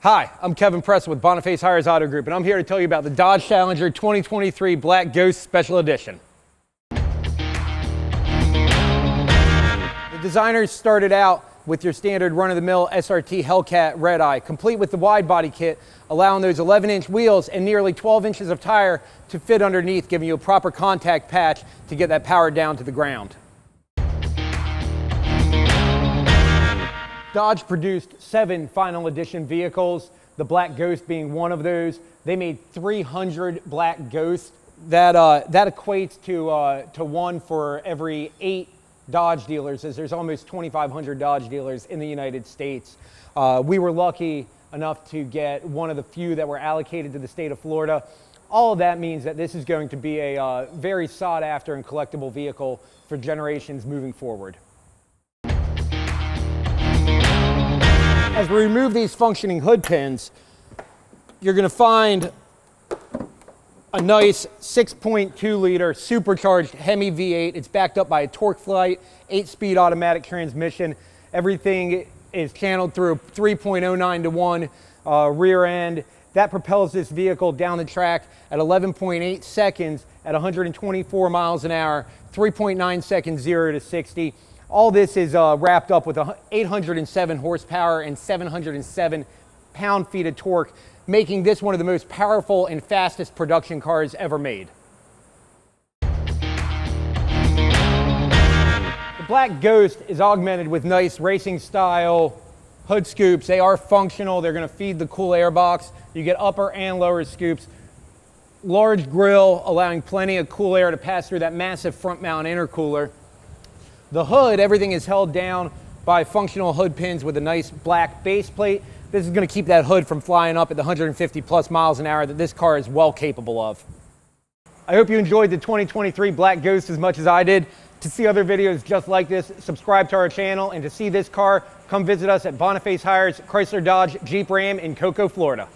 Hi, I'm Kevin Preston with Boniface Hires Auto Group, and I'm here to tell you about the Dodge Challenger 2023 Black Ghost Special Edition. The designers started out with your standard run-of-the-mill SRT Hellcat Red Eye, complete with the wide body kit, allowing those 11-inch wheels and nearly 12 inches of tire to fit underneath, giving you a proper contact patch to get that power down to the ground. Dodge produced 7 final edition vehicles, the Black Ghost being one of those. They made 300 Black Ghosts. That equates to one for every 8 Dodge dealers, as there's almost 2,500 Dodge dealers in the United States. We were lucky enough to get one of the few that were allocated to the state of Florida. All of that means that this is going to be a very sought after and collectible vehicle for generations moving forward. As we remove these functioning hood pins, you're going to find a nice 6.2 liter supercharged Hemi V8. It's backed up by a TorqueFlite 8-speed automatic transmission. Everything is channeled through a 3.09 to 1 rear end. That propels this vehicle down the track at 11.8 seconds at 124 miles an hour, 3.9 seconds 0 to 60. All this is wrapped up with 807 horsepower and 707 pound-feet of torque, making this one of the most powerful and fastest production cars ever made. The Black Ghost is augmented with nice racing style hood scoops. They are functional. They're going to feed the cool air box. You get upper and lower scoops. Large grille, allowing plenty of cool air to pass through that massive front mount intercooler. The hood, everything is held down by functional hood pins with a nice black base plate. This is going to keep that hood from flying up at the 150 plus miles an hour that this car is well capable of. I hope you enjoyed the 2023 Black Ghost as much as I did. To see other videos just like this, subscribe to our channel, and to see this car, come visit us at Boniface Hires Chrysler Dodge Jeep Ram in Cocoa, Florida.